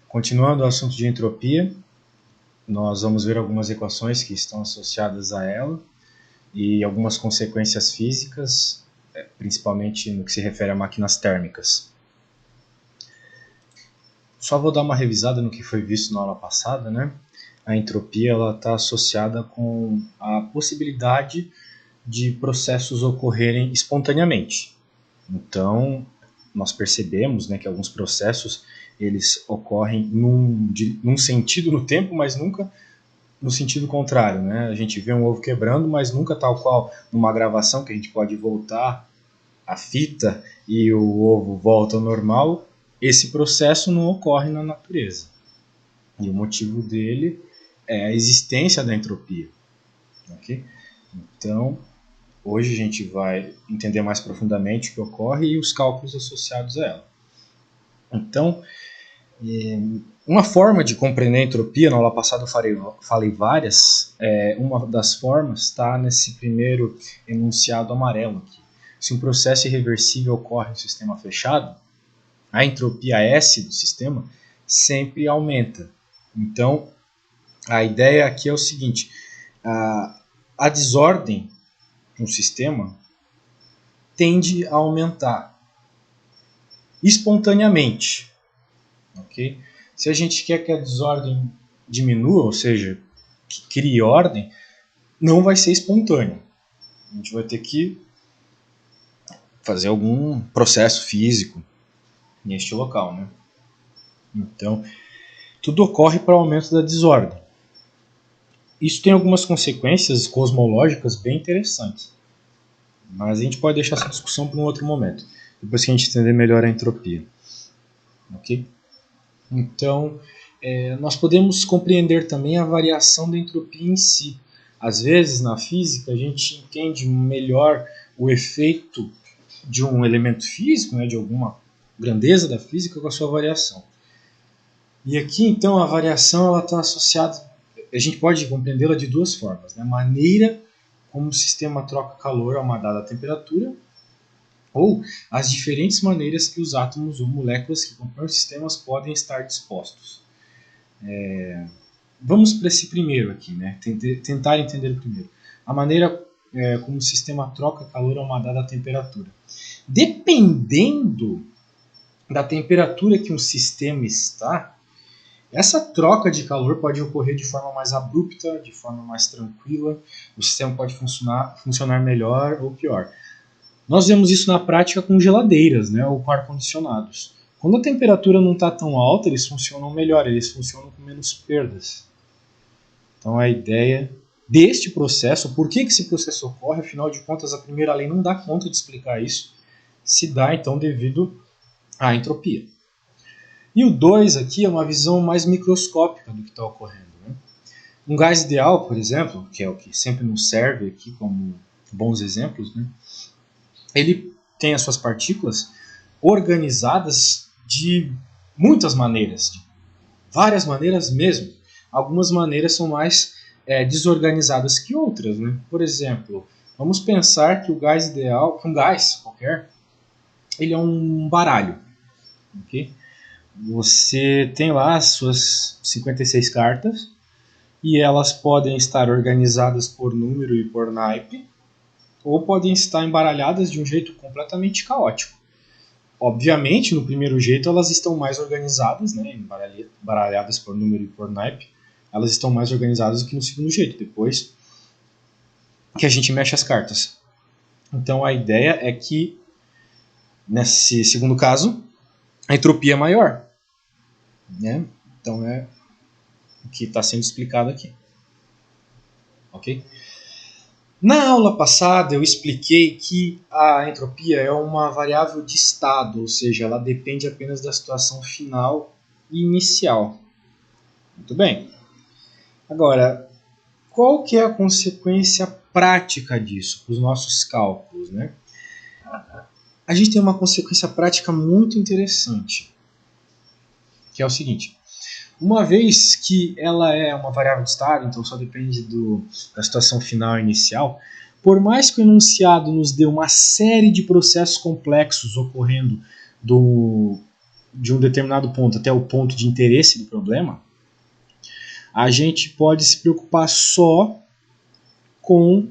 Continuando o assunto de entropia, nós vamos ver algumas equações que estão associadas a ela e algumas consequências físicas, principalmente no que se refere a máquinas térmicas. Só vou dar uma revisada no que foi visto na aula passada, né? A entropia está associada com a possibilidade de processos ocorrerem espontaneamente. Então, nós percebemos, né, que alguns processos eles ocorrem num sentido no tempo, mas nunca no sentido contrário, né? A gente vê um ovo quebrando, mas nunca tal qual numa gravação que a gente pode voltar a fita e o ovo volta ao normal. Esse processo não ocorre na natureza. E o motivo dele é a existência da entropia. Okay? Então, hoje a gente vai entender mais profundamente o que ocorre e os cálculos associados a ela. Então, uma forma de compreender a entropia, na aula passada eu falei várias, uma das formas está nesse primeiro enunciado amarelo aqui. Se um processo irreversível ocorre no sistema fechado, a entropia S do sistema sempre aumenta. Então, a ideia aqui é o seguinte, a desordem de um sistema tende a aumentar espontaneamente. Okay? Se a gente quer que a desordem diminua, ou seja, que crie ordem, não vai ser espontâneo. A gente vai ter que fazer algum processo físico neste local, né? Então, tudo ocorre para o aumento da desordem. Isso tem algumas consequências cosmológicas bem interessantes. Mas a gente pode deixar essa discussão para um outro momento, depois que a gente entender melhor a entropia. Ok? Então, nós podemos compreender também a variação da entropia em si. Às vezes, na física, a gente entende melhor o efeito de um elemento físico, né, de alguma grandeza da física, com a sua variação. E aqui, então, a variação está associada, a gente pode compreendê-la de duas formas. Né? A maneira como o sistema troca calor a uma dada temperatura, ou as diferentes maneiras que os átomos ou moléculas que compõem os sistemas podem estar dispostos. Vamos para esse primeiro aqui, né? Tentar entender o primeiro. A maneira como o sistema troca calor a uma dada temperatura. Dependendo da temperatura que um sistema está, essa troca de calor pode ocorrer de forma mais abrupta, de forma mais tranquila, o sistema pode funcionar melhor ou pior. Nós vemos isso na prática com geladeiras, né, ou com ar-condicionados. Quando a temperatura não está tão alta, eles funcionam melhor, eles funcionam com menos perdas. Então a ideia deste processo, por que esse processo ocorre, afinal de contas a primeira lei não dá conta de explicar isso, se dá então devido à entropia. E o 2 aqui é uma visão mais microscópica do que está ocorrendo. Né? Um gás ideal, por exemplo, que é o que sempre nos serve aqui como bons exemplos, né? Ele tem as suas partículas organizadas de muitas maneiras, de várias maneiras mesmo. Algumas maneiras são mais desorganizadas que outras. Né? Por exemplo, vamos pensar que o gás ideal, um gás qualquer, ele é um baralho. Okay? Você tem lá as suas 56 cartas e elas podem estar organizadas por número e por naipe, ou podem estar embaralhadas de um jeito completamente caótico. Obviamente, no primeiro jeito, elas estão mais organizadas, né, embaralhadas por número e por naipe, elas estão mais organizadas do que no segundo jeito, depois que a gente mexe as cartas. Então, a ideia é que, nesse segundo caso, a entropia é maior. Né? Então, é o que está sendo explicado aqui. Ok? Na aula passada eu expliquei que a entropia é uma variável de estado, ou seja, ela depende apenas da situação final e inicial. Muito bem. Agora, qual que é a consequência prática disso para os nossos cálculos? Né? A gente tem uma consequência prática muito interessante, que é o seguinte. Uma vez que ela é uma variável de estado, então só depende da situação final e inicial, por mais que o enunciado nos dê uma série de processos complexos ocorrendo de um determinado ponto até o ponto de interesse do problema, a gente pode se preocupar só com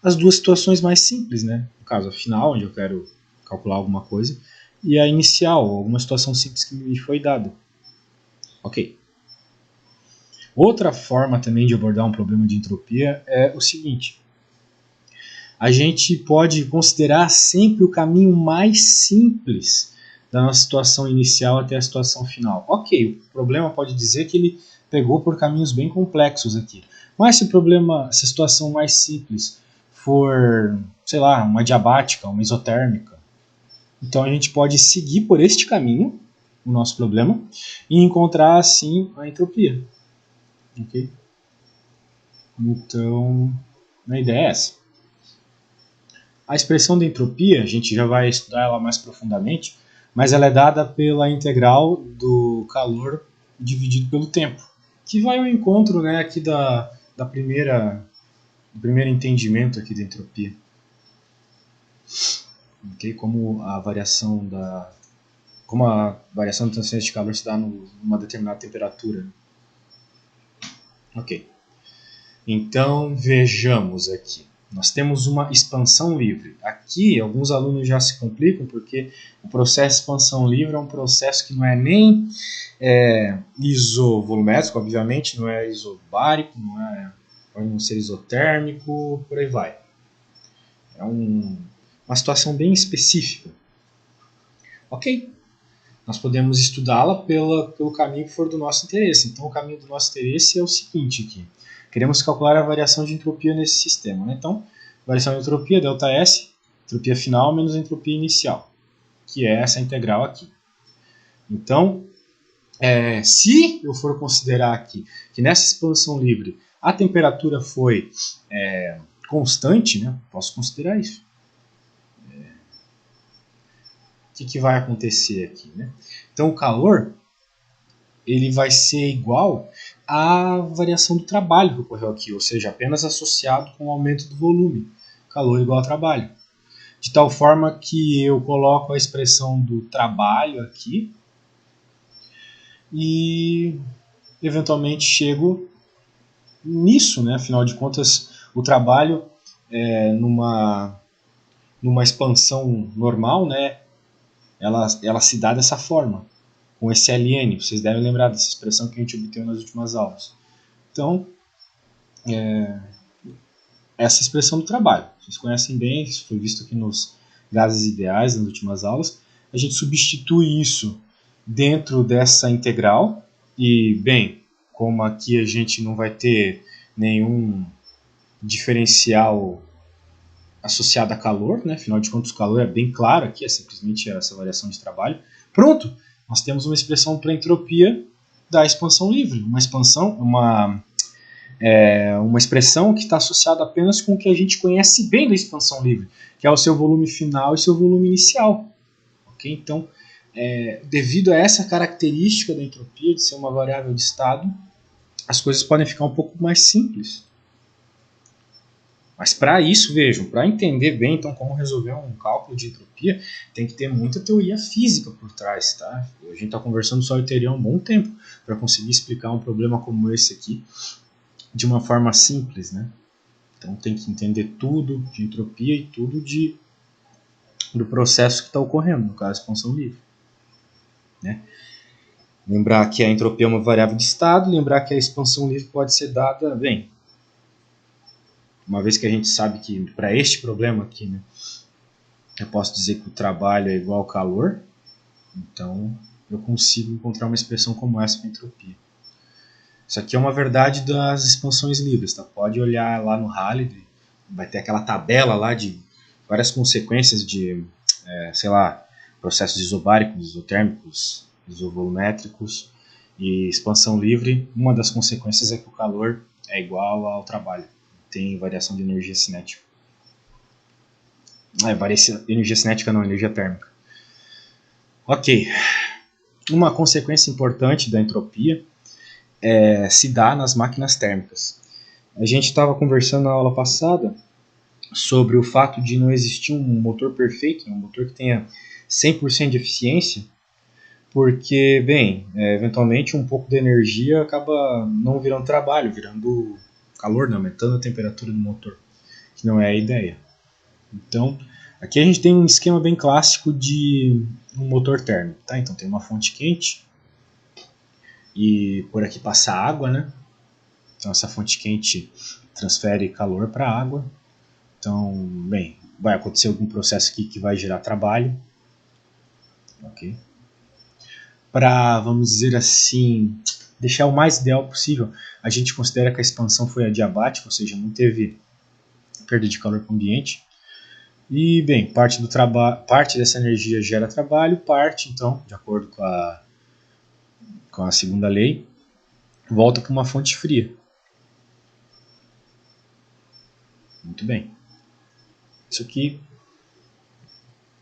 as duas situações mais simples, né? No caso, a final, onde eu quero calcular alguma coisa, e a inicial, alguma situação simples que me foi dada. Ok. Outra forma também de abordar um problema de entropia é o seguinte: a gente pode considerar sempre o caminho mais simples da nossa situação inicial até a situação final. Ok, o problema pode dizer que ele pegou por caminhos bem complexos aqui. Mas se o problema, se a situação mais simples for, sei lá, uma diabática, uma isotérmica, então a gente pode seguir por este caminho, o nosso problema, e encontrar assim a entropia. Ok? Então, a ideia é essa. A expressão da entropia, a gente já vai estudar ela mais profundamente, mas ela é dada pela integral do calor dividido pelo tempo, que vai ao encontro, né, aqui do primeiro entendimento aqui da entropia. Okay? Como a variação da transferência de calor se dá numa determinada temperatura. Ok. Então, vejamos aqui. Nós temos uma expansão livre. Aqui, alguns alunos já se complicam porque o processo de expansão livre é um processo que não é nem isovolumétrico, obviamente, não é isobárico, pode não ser isotérmico, por aí vai. É uma situação bem específica. Ok. Nós podemos estudá-la pelo caminho que for do nosso interesse. Então, o caminho do nosso interesse é o seguinte aqui. Queremos calcular a variação de entropia nesse sistema. Né? Então, variação de entropia, ΔS, entropia final menos entropia inicial, que é essa integral aqui. Então, se eu for considerar aqui que nessa expansão livre a temperatura foi constante, né? Posso considerar isso. O que vai acontecer aqui? Né? Então, o calor ele vai ser igual à variação do trabalho que ocorreu aqui, ou seja, apenas associado com o aumento do volume. Calor igual a trabalho. De tal forma que eu coloco a expressão do trabalho aqui e eventualmente chego nisso, né? Afinal de contas, o trabalho numa expansão normal, né? Ela se dá dessa forma, com esse ln. Vocês devem lembrar dessa expressão que a gente obteve nas últimas aulas. Então, essa expressão do trabalho. Vocês conhecem bem, isso foi visto aqui nos gases ideais nas últimas aulas. A gente substitui isso dentro dessa integral e, bem, como aqui a gente não vai ter nenhum diferencial associado a calor, né? Afinal de contas o calor é bem claro aqui, é simplesmente essa variação de trabalho. Pronto, nós temos uma expressão para entropia da expansão livre, uma expressão que está associada apenas com o que a gente conhece bem da expansão livre, que é o seu volume final e seu volume inicial. Okay? Então, devido a essa característica da entropia de ser uma variável de estado, as coisas podem ficar um pouco mais simples. Mas para isso, vejam, para entender bem então como resolver um cálculo de entropia, tem que ter muita teoria física por trás, tá? A gente está conversando só em teoria há um bom tempo para conseguir explicar um problema como esse aqui de uma forma simples, né? Então tem que entender tudo de entropia e tudo do processo que está ocorrendo, no caso, a expansão livre. Né? Lembrar que a entropia é uma variável de estado, lembrar que a expansão livre pode ser dada, bem, uma vez que a gente sabe que para este problema aqui, né, eu posso dizer que o trabalho é igual ao calor, então eu consigo encontrar uma expressão como essa para entropia. Isso aqui é uma verdade das expansões livres, tá? Pode olhar lá no Halliday, vai ter aquela tabela lá de várias consequências de, sei lá, processos isobáricos, isotérmicos, isovolumétricos e expansão livre. Uma das consequências é que o calor é igual ao trabalho. Tem variação de energia cinética. Energia cinética não, energia térmica. Ok. Uma consequência importante da entropia se dá nas máquinas térmicas. A gente estava conversando na aula passada sobre o fato de não existir um motor perfeito, um motor que tenha 100% de eficiência, Porque, bem, eventualmente um pouco de energia acaba não virando trabalho, virando calor, né? Aumentando a temperatura do motor, que não é a ideia. Então, aqui a gente tem um esquema bem clássico de um motor térmico, tá? Então tem uma fonte quente e por aqui passa água, né? Então essa fonte quente transfere calor para a água. Então, bem, vai acontecer algum processo aqui que vai gerar trabalho, ok? Para, vamos dizer assim, deixar o mais ideal possível, a gente considera que a expansão foi adiabática, ou seja, não teve perda de calor para o ambiente. E, bem, parte dessa energia gera trabalho, parte, então, de acordo com a segunda lei, volta para uma fonte fria. Muito bem. Isso aqui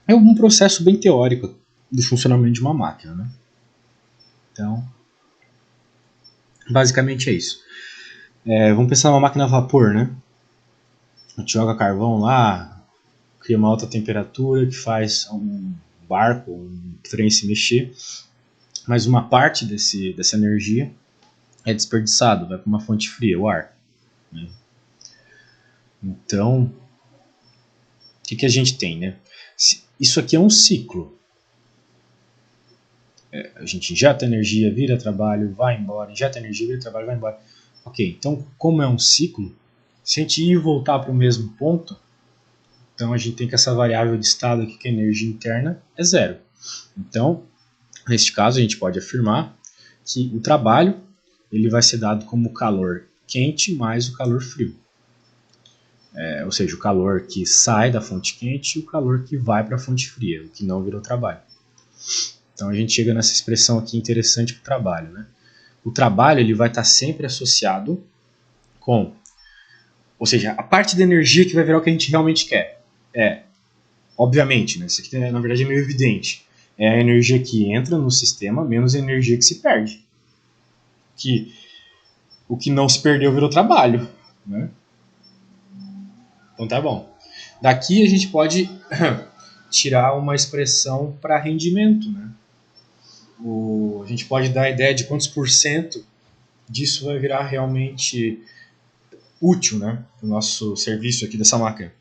é um processo bem teórico do funcionamento de uma máquina, né? Então, basicamente é isso. Vamos pensar numa máquina a vapor, né? A gente joga carvão lá, cria uma alta temperatura que faz um barco, um trem se mexer, mas uma parte dessa energia é desperdiçado, vai para uma fonte fria, o ar. Né? Então, o que a gente tem, né? Isso aqui é um ciclo. A gente injeta energia, vira trabalho, vai embora, injeta energia, vira trabalho, vai embora. Ok, então como é um ciclo, se a gente ir e voltar para o mesmo ponto, então a gente tem que essa variável de estado aqui, que é a energia interna, é zero. Então, neste caso, a gente pode afirmar que o trabalho ele vai ser dado como calor quente mais o calor frio. Ou seja, o calor que sai da fonte quente e o calor que vai para a fonte fria, o que não virou trabalho. Então a gente chega nessa expressão aqui interessante para o trabalho. Né? O trabalho ele vai estar sempre associado com, ou seja, a parte da energia que vai virar o que a gente realmente quer. Obviamente, né? Isso aqui na verdade é meio evidente. É a energia que entra no sistema menos a energia que se perde. O que não se perdeu virou trabalho. Né? Então tá bom. Daqui a gente pode tirar uma expressão para rendimento. Né? A gente pode dar a ideia de quantos por cento disso vai virar realmente útil, né, para o nosso serviço aqui dessa máquina.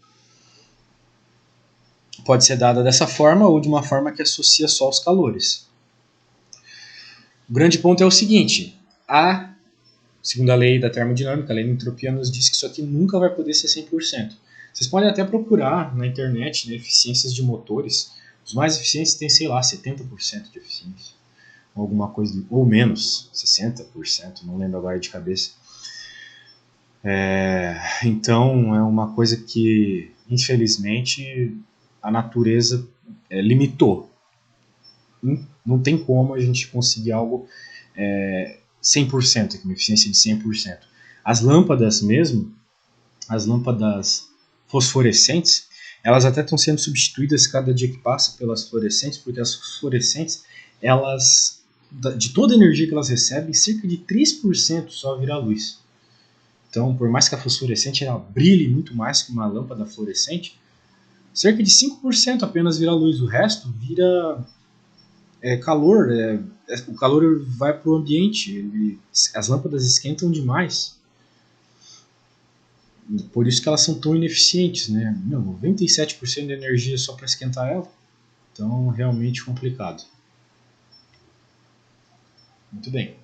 Pode ser dada dessa forma ou de uma forma que associa só os calores. O grande ponto é o seguinte, segundo a lei da termodinâmica, a lei da entropia nos diz que isso aqui nunca vai poder ser 100%. Vocês podem até procurar na internet, né, eficiências de motores. Os mais eficientes têm, sei lá, 70% de eficiência. Alguma coisa, ou menos, 60%, não lembro agora de cabeça. Então é uma coisa que, infelizmente, a natureza limitou. Não tem como a gente conseguir algo 100%, com uma eficiência de 100%. As lâmpadas mesmo, as lâmpadas fosforescentes, elas até estão sendo substituídas cada dia que passa pelas fluorescentes, porque as fluorescentes, elas, de toda a energia que elas recebem, cerca de 3% só vira luz. Então, por mais que a fosforescente ela brilhe muito mais que uma lâmpada fluorescente, cerca de 5% apenas vira luz. O resto vira calor. O calor vai para o ambiente. As lâmpadas esquentam demais. Por isso que elas são tão ineficientes. Né? 97% de energia só para esquentar ela. Então, realmente complicado. Muito bem.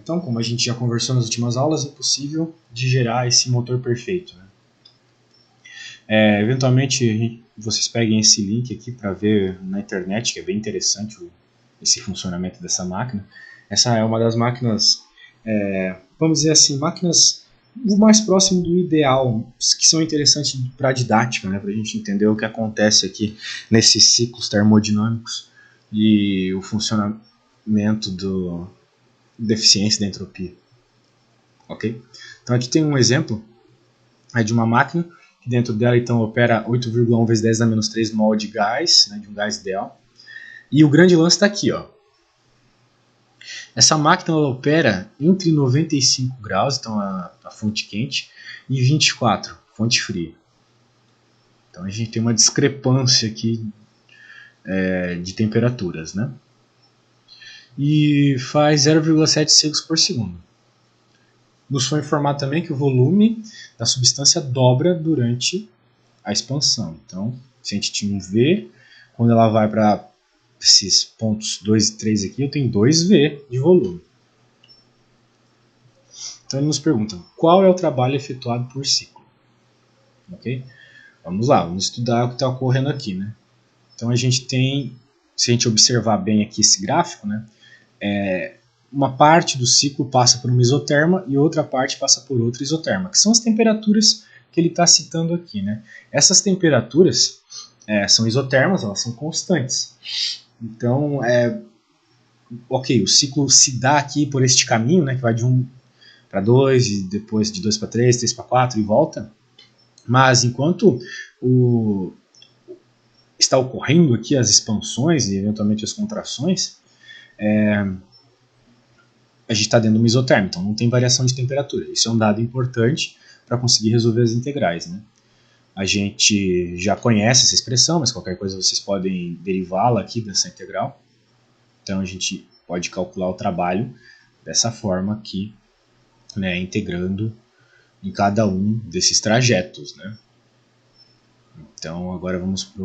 Então, como a gente já conversou nas últimas aulas, é impossível de gerar esse motor perfeito. Né? Eventualmente, vocês peguem esse link aqui para ver na internet, que é bem interessante esse funcionamento dessa máquina. Essa é uma das máquinas, vamos dizer assim, máquinas o mais próximo do ideal, que são interessantes para a didática, né? Para a gente entender o que acontece aqui nesses ciclos termodinâmicos e o funcionamento da eficiência da entropia. Ok? Então aqui tem um exemplo de uma máquina que dentro dela então opera 8,1 vezes 10 a menos 3 mol de gás, né, de um gás ideal. E o grande lance está aqui. Ó. Essa máquina ela opera entre 95 graus, então a fonte quente, e 24, fonte fria. Então a gente tem uma discrepância aqui de temperaturas, né? E faz 0,7 ciclos por segundo. Nos foi informado também que o volume da substância dobra durante a expansão. Então, se a gente tinha um V, quando ela vai para esses pontos 2 e 3 aqui, eu tenho 2V de volume. Então ele nos pergunta, qual é o trabalho efetuado por ciclo? Ok? Vamos lá, vamos estudar o que está ocorrendo aqui, né? Então a gente tem, se a gente observar bem aqui esse gráfico, né? Uma parte do ciclo passa por uma isoterma e outra parte passa por outra isoterma, que são as temperaturas que ele está citando aqui, né? Essas temperaturas são isotermas, elas são constantes. Então, ok, o ciclo se dá aqui por este caminho, né, que vai de 1 para 2, e depois de 2 para 3, 3 para 4 e volta. Mas enquanto está ocorrendo aqui as expansões e eventualmente as contrações, a gente está dentro de uma isoterma, então não tem variação de temperatura. Isso é um dado importante para conseguir resolver as integrais, né? A gente já conhece essa expressão, mas qualquer coisa vocês podem derivá-la aqui dessa integral. Então a gente pode calcular o trabalho dessa forma aqui, né, integrando em cada um desses trajetos, né? Então agora vamos para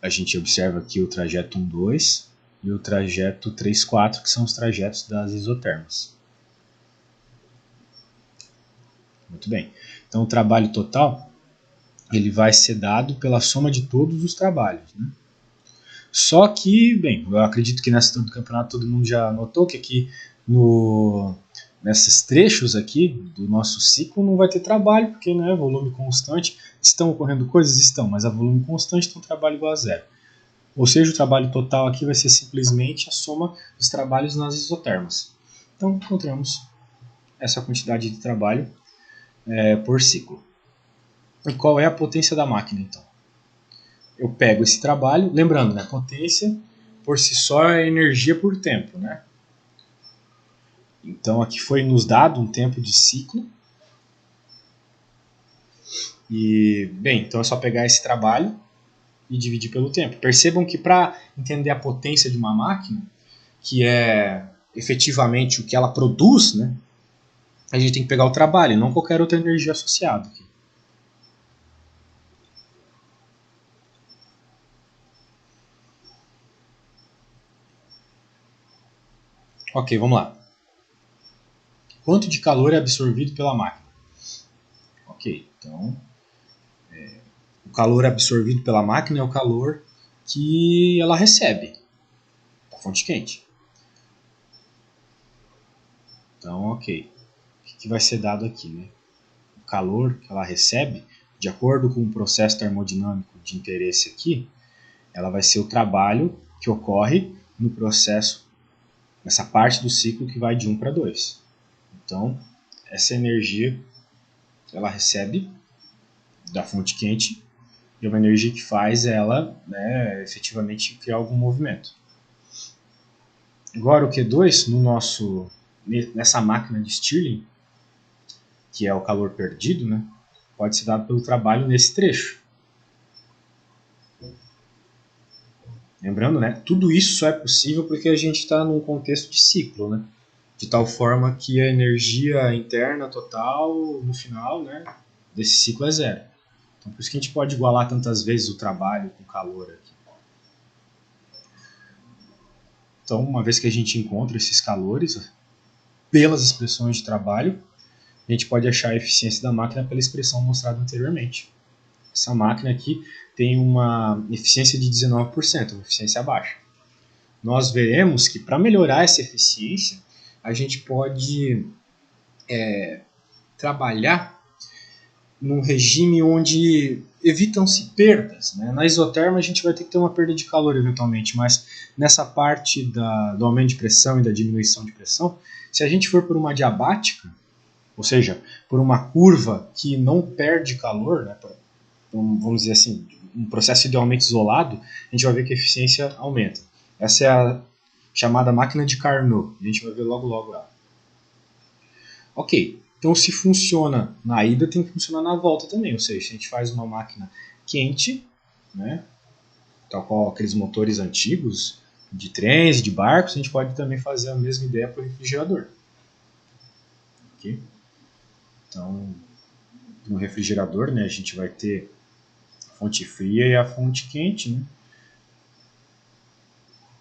a gente observa aqui o trajeto 1, 2 e o trajeto 3, 4, que são os trajetos das isotermas. Muito bem. Então o trabalho total ele vai ser dado pela soma de todos os trabalhos, né? Só que, bem, eu acredito que nessa altura do campeonato todo mundo já notou que aqui nesses trechos aqui do nosso ciclo não vai ter trabalho, porque né, volume constante, estão ocorrendo coisas? Estão, mas a volume constante tem um trabalho igual a zero. Ou seja, o trabalho total aqui vai ser simplesmente a soma dos trabalhos nas isotermas. Então, encontramos essa quantidade de trabalho por ciclo. E qual é a potência da máquina, então? Eu pego esse trabalho, lembrando, né, potência por si só é energia por tempo, né? Então aqui foi nos dado um tempo de ciclo. E, bem, então é só pegar esse trabalho e dividir pelo tempo. Percebam que para entender a potência de uma máquina, que é efetivamente o que ela produz, né, a gente tem que pegar o trabalho, não qualquer outra energia associada aqui. Ok, vamos lá. Quanto de calor é absorvido pela máquina? Ok, então o calor absorvido pela máquina é o calor que ela recebe da fonte quente. Então, ok. O que vai ser dado aqui, né? O calor que ela recebe, de acordo com o processo termodinâmico de interesse aqui, ela vai ser o trabalho que ocorre no processo, nessa parte do ciclo que vai de 1 para 2. Então, essa energia ela recebe da fonte quente e é uma energia que faz ela, né, efetivamente criar algum movimento. Agora o Q2, nessa máquina de Stirling, que é o calor perdido, né, pode ser dado pelo trabalho nesse trecho. Lembrando, né, tudo isso só é possível porque a gente está num contexto de ciclo, né, de tal forma que a energia interna total, no final, né, desse ciclo é zero. Então, por isso que a gente pode igualar tantas vezes o trabalho com o calor aqui. Então, uma vez que a gente encontra esses calores, pelas expressões de trabalho, a gente pode achar a eficiência da máquina pela expressão mostrada anteriormente. Essa máquina aqui tem uma eficiência de 19%, uma eficiência baixa. Nós veremos que para melhorar essa eficiência, a gente pode trabalhar num regime onde evitam-se perdas, né? Na isoterma a gente vai ter que ter uma perda de calor eventualmente, mas nessa parte do aumento de pressão e da diminuição de pressão, se a gente for por uma diabática, ou seja, por uma curva que não perde calor, né, vamos dizer assim, um processo idealmente isolado, a gente vai ver que a eficiência aumenta. Essa é a chamada máquina de Carnot, a gente vai ver logo logo ela. Ok, então se funciona na ida, tem que funcionar na volta também, ou seja, a gente faz uma máquina quente, né, tal qual aqueles motores antigos de trens, de barcos, a gente pode também fazer a mesma ideia para o refrigerador. Okay? Então, no refrigerador, né, a gente vai ter a fonte fria e a fonte quente, né?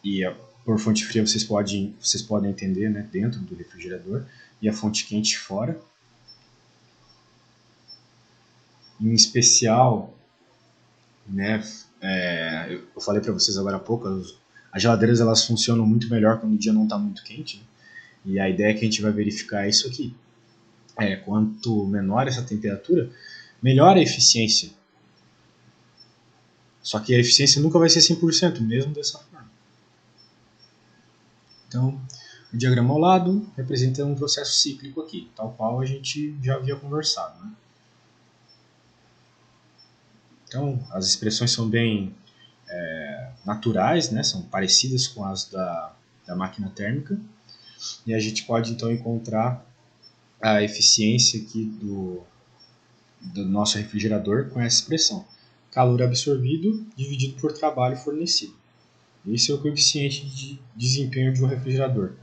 E por fonte fria vocês podem entender, né, dentro do refrigerador, e a fonte quente fora. Em especial, né, eu falei para vocês agora há pouco, as geladeiras elas funcionam muito melhor quando o dia não está muito quente, né? E a ideia que a gente vai verificar é isso aqui. Quanto menor essa temperatura, melhor a eficiência. Só que a eficiência nunca vai ser 100%, mesmo dessa forma. Então, o diagrama ao lado representa um processo cíclico aqui, tal qual a gente já havia conversado, né? Então, as expressões são bem naturais, né? São parecidas com as da máquina térmica. E a gente pode, então, encontrar a eficiência aqui do nosso refrigerador com essa expressão. Calor absorvido dividido por trabalho fornecido. Esse é o coeficiente de desempenho de um refrigerador.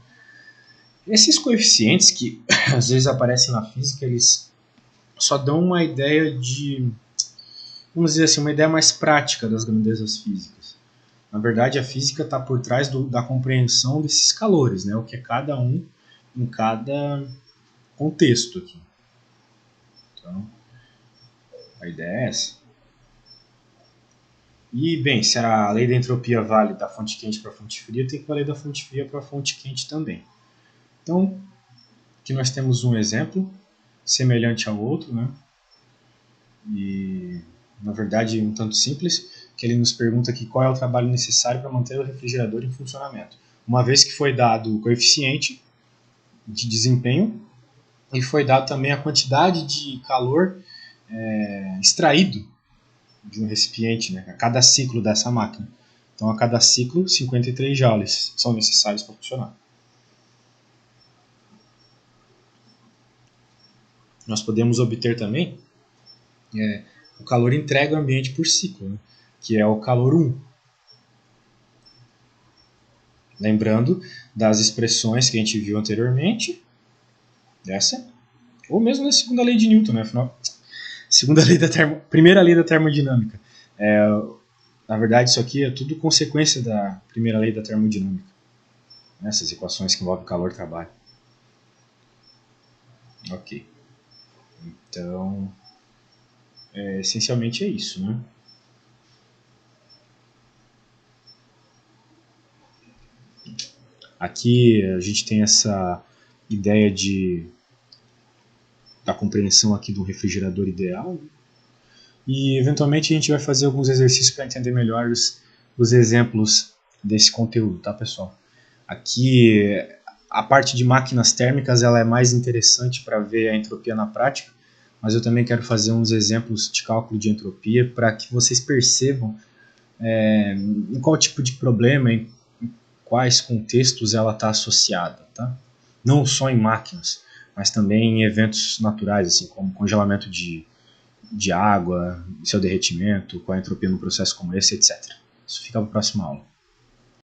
Esses coeficientes que às vezes aparecem na física, eles só dão uma ideia de, vamos dizer assim, uma ideia mais prática das grandezas físicas. Na verdade, a física está por trás da compreensão desses calores, né? O que é cada um em cada contexto aqui. Então, a ideia é essa. E, bem, se a lei da entropia vale da fonte quente para a fonte fria, tem que valer da fonte fria para a fonte quente também. Então, aqui nós temos um exemplo semelhante ao outro, né? E, na verdade, um tanto simples, que ele nos pergunta aqui qual é o trabalho necessário para manter o refrigerador em funcionamento. Uma vez que foi dado o coeficiente de desempenho e foi dado também a quantidade de calor extraído de um recipiente, né, a cada ciclo dessa máquina. Então, a cada ciclo, 53 joules são necessários para funcionar. Nós podemos obter também o calor entregue ao ambiente por ciclo, né, que é o calor 1. Lembrando das expressões que a gente viu anteriormente, essa, ou mesmo na segunda lei de Newton, né, afinal, primeira lei da termodinâmica. Na verdade, isso aqui é tudo consequência da primeira lei da termodinâmica. Essas equações que envolvem calor e trabalho. Ok. Então, essencialmente é isso, né? Aqui a gente tem essa ideia da compreensão aqui do refrigerador ideal, né? E eventualmente a gente vai fazer alguns exercícios para entender melhor os exemplos desse conteúdo, tá, pessoal? Aqui a parte de máquinas térmicas ela é mais interessante para ver a entropia na prática, mas eu também quero fazer uns exemplos de cálculo de entropia para que vocês percebam em qual tipo de problema, em quais contextos ela está associada, tá? Não só em máquinas, mas também em eventos naturais, assim como congelamento de água, seu derretimento, qual a entropia num processo como esse, etc. Isso fica para a próxima aula.